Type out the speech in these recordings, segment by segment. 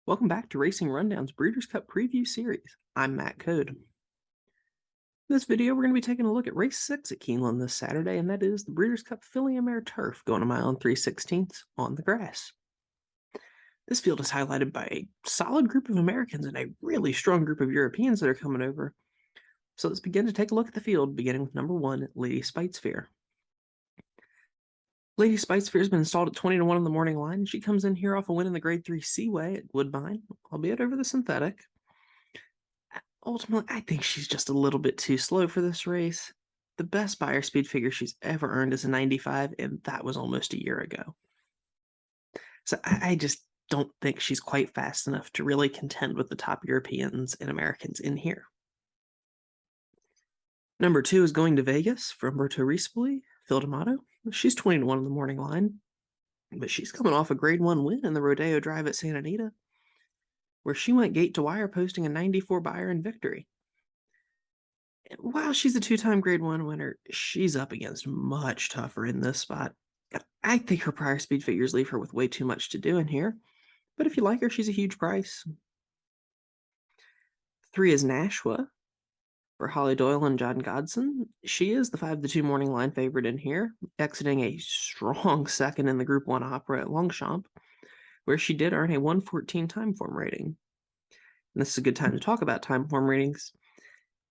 Welcome back to Racing Rundown's Breeders' Cup Preview Series. I'm Matt Code. In this video, we're going to be taking a look at Race 6 at Keeneland this Saturday, and that is the Breeders' Cup Filly and Mare Turf going a mile and 3/16 on the grass. This field is highlighted by a solid group of Americans and a really strong group of Europeans that are coming over. So let's begin to take a look at the field, beginning with number 1, Lady Spitesphere. Lady Spitesphere has been installed at 20-1 on the morning line. She comes in here off a win in the Grade 3 Seaway at Woodbine, albeit over the synthetic. Ultimately, I think she's just a little bit too slow for this race. The best buyer speed figure she's ever earned is a 95, and that was almost a year ago. So I just don't think she's quite fast enough to really contend with the top Europeans and Americans in here. Number 2 is Going to Vegas from Roberto Rispoli, Phil D'Amato. She's 20-1 on the morning line, but she's coming off a Grade 1 win in the Rodeo Drive at Santa Anita, where she went gate to wire, posting a 94 buyer in victory. And while she's a two-time Grade 1 winner, she's up against much tougher in this spot. I think her prior speed figures leave her with way too much to do in here, but if you like her, she's a huge price. 3 is Nashua for Holly Doyle and John Godson. She is the 5-2 morning line favorite in here, exiting a strong second in the Group 1 Opera at Longchamp, where she did earn a 114 time form rating. And this is a good time to talk about time form ratings.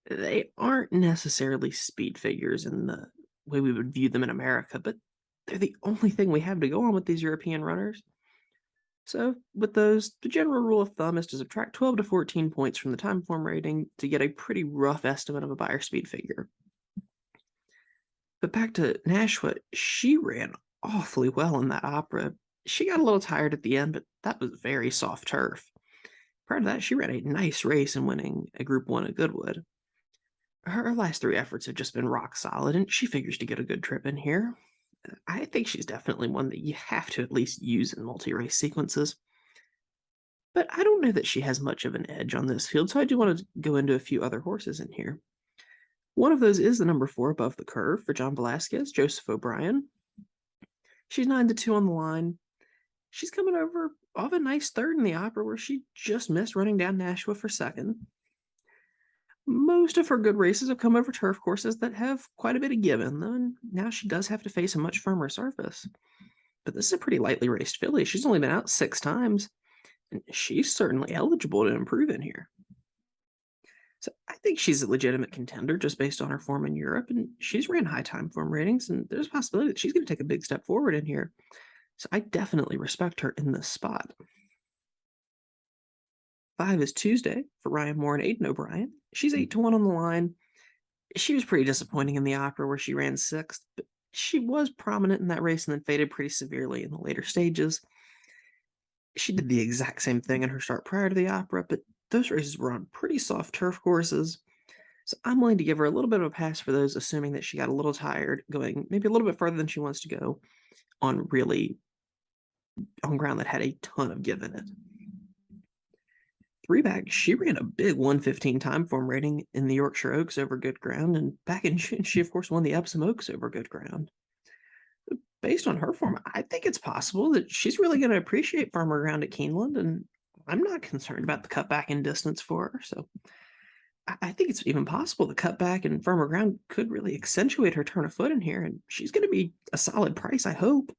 They aren't necessarily speed figures in the way we would view them in America, but they're the only thing we have to go on with these European runners. So with those, the general rule of thumb is to subtract 12 to 14 points from the time form rating to get a pretty rough estimate of a buyer speed figure. But back to Nashua, she ran awfully well in that Opera. She got a little tired at the end, but that was very soft turf. Prior to that, she ran a nice race in winning a Group 1 at Goodwood. Her last 3 efforts have just been rock solid, and she figures to get a good trip in here. I think she's definitely one that you have to at least use in multi-race sequences. But I don't know that she has much of an edge on this field, so I do want to go into a few other horses in here. One of those is the number 4 Above the Curve for John Velasquez, Joseph O'Brien. She's 9-2 on the line. She's coming over off a nice third in the Opera, where she just missed running down Nashua for second. Most of her good races have come over turf courses that have quite a bit of give in them, and now she does have to face a much firmer surface. But this is a pretty lightly raced filly. She's only been out 6 times, and she's certainly eligible to improve in here. So I think she's a legitimate contender just based on her form in Europe, and she's ran high time form ratings, and there's a possibility that she's going to take a big step forward in here. So I definitely respect her in this spot. 5 is Tuesday for Ryan Moore and Aidan O'Brien. She's 8-1 on the line. She was pretty disappointing in the Opera, where she ran 6th, but she was prominent in that race and then faded pretty severely in the later stages. She did the exact same thing in her start prior to the Opera, but those races were on pretty soft turf courses. So I'm willing to give her a little bit of a pass for those, assuming that she got a little tired, going maybe a little bit further than she wants to go on ground that had a ton of give in it. 3 back, she ran a big 115 time form rating in the Yorkshire Oaks over good ground, and back in June, she of course won the Epsom Oaks over good ground. Based on her form, I think it's possible that she's really going to appreciate firmer ground at Keeneland, and I'm not concerned about the cutback in distance for her. So I think it's even possible the cutback and firmer ground could really accentuate her turn of foot in here, and she's going to be a solid price, I hope.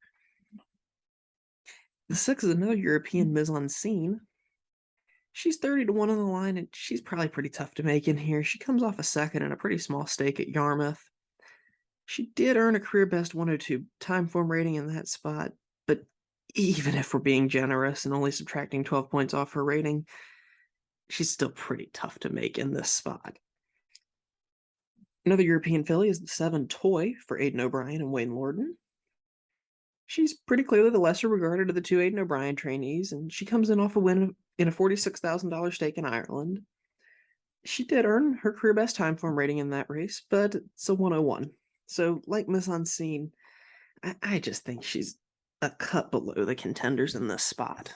The 6 is another European Mise en Scene. She's 30-1 on the line, and she's probably pretty tough to make in here. She comes off a second in a pretty small stake at Yarmouth. She did earn a career best 102 time form rating in that spot, but even if we're being generous and only subtracting 12 points off her rating, she's still pretty tough to make in this spot. Another European filly is the 7 Toy for Aidan O'Brien and Wayne Lorden. She's pretty clearly the lesser regarded of the 2 Aidan O'Brien trainees, and she comes in off a win in a $46,000 stake in Ireland. She did earn her career best time form rating in that race, but it's a 101. So, like Mise en Scene, I just think she's a cut below the contenders in this spot.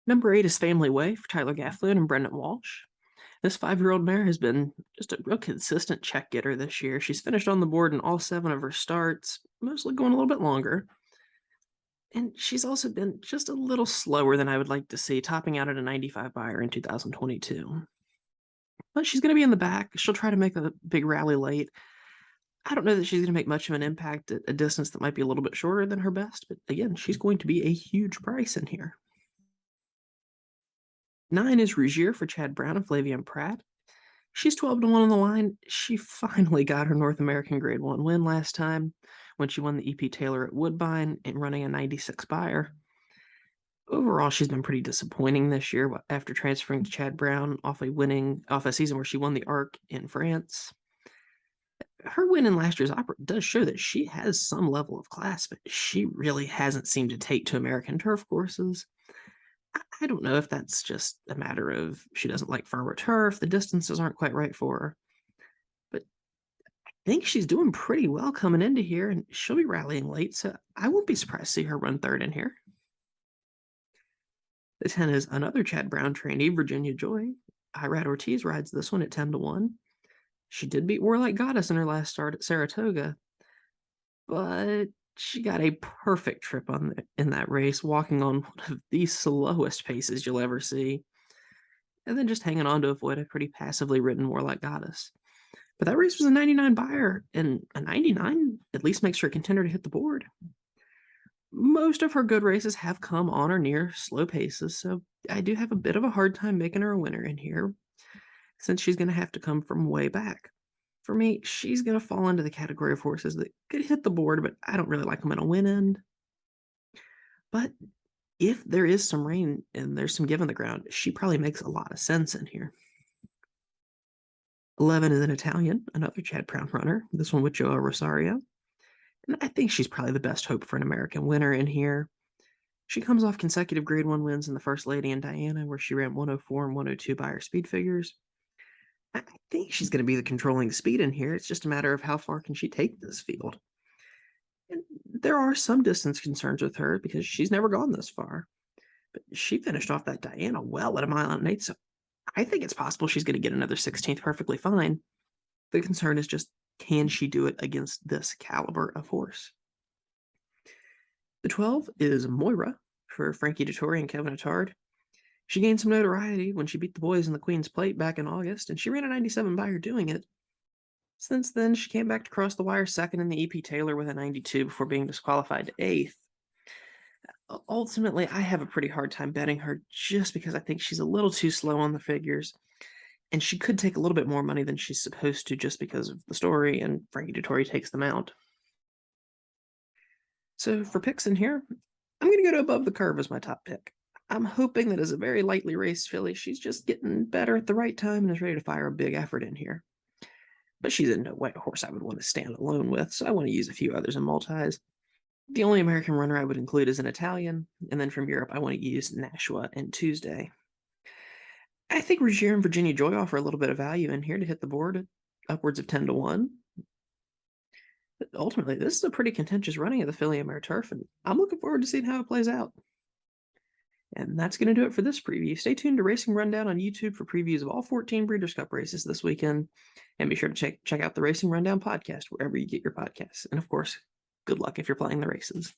Number 8 is Family Way for Tyler Gafflin and Brendan Walsh. This 5-year-old mare has been just a real consistent check getter this year. She's finished on the board in all 7 of her starts, mostly going a little bit longer. And she's also been just a little slower than I would like to see, topping out at a 95 buyer in 2022. But she's going to be in the back. She'll try to make a big rally late. I don't know that she's going to make much of an impact at a distance that might be a little bit shorter than her best, but again, she's going to be a huge price in here. 9 is Rougier for Chad Brown and Flavian Pratt. She's 12-1 on the line. She finally got her North American Grade 1 win last time when she won the EP Taylor at Woodbine and running a 96 buyer. Overall, she's been pretty disappointing this year after transferring to Chad Brown off a season where she won the Arc in France. Her win in last year's Opera does show that she has some level of class, but she really hasn't seemed to take to American turf courses. I don't know if that's just a matter of she doesn't like firmer turf, the distances aren't quite right for her, but I think she's doing pretty well coming into here, and she'll be rallying late, so I won't be surprised to see her run third in here. The 10 is another Chad Brown trainee, Virginia Joy. Irad Ortiz rides this one at 10-1. She did beat Warlike Goddess in her last start at Saratoga, but she got a perfect trip in that race, walking on one of the slowest paces you'll ever see, and then just hanging on to avoid a pretty passively ridden Warlike Goddess. But that race was a 99 buyer, and a 99 at least makes her a contender to hit the board. Most of her good races have come on or near slow paces, so I do have a bit of a hard time making her a winner in here, since she's going to have to come from way back. For me, she's going to fall into the category of horses that could hit the board, but I don't really like them in a win end. But if there is some rain and there's some give in the ground, she probably makes a lot of sense in here. 11 is an Italian, another Chad Brown runner, this one with Joa Rosario. And I think she's probably the best hope for an American winner in here. She comes off consecutive Grade 1 wins in the First Lady and Diana, where she ran 104 and 102 by her speed figures. I think she's going to be the controlling speed in here. It's just a matter of how far can she take this field. And there are some distance concerns with her because she's never gone this far. But she finished off that Diana well at 1.8 miles, so I think it's possible she's going to get another 16th perfectly fine. The concern is just, can she do it against this caliber of horse? The 12 is Moira for Frankie Dettori and Kevin Attard. She gained some notoriety when she beat the boys in the Queen's Plate back in August, and she ran a 97 by her doing it. Since then, she came back to cross the wire second in the EP Taylor with a 92 before being disqualified to 8th. Ultimately, I have a pretty hard time betting her just because I think she's a little too slow on the figures, and she could take a little bit more money than she's supposed to just because of the story, and Frankie Dettori takes them out. So for picks in here, I'm going to go to Above the Curve as my top pick. I'm hoping that as a very lightly raced filly, she's just getting better at the right time and is ready to fire a big effort in here. But she's in no way a horse I would want to stand alone with, so I want to use a few others in multis. The only American runner I would include is an Italian, and then from Europe I want to use Nashua and Tuesday. I think Rougier and Virginia Joy offer a little bit of value in here to hit the board at upwards of 10-1. But ultimately, this is a pretty contentious running of the filly and Mare turf, and I'm looking forward to seeing how it plays out. And that's going to do it for this preview. Stay tuned to Racing Rundown on YouTube for previews of all 14 Breeders' Cup races this weekend. And be sure to check out the Racing Rundown podcast wherever you get your podcasts. And of course, good luck if you're playing the races.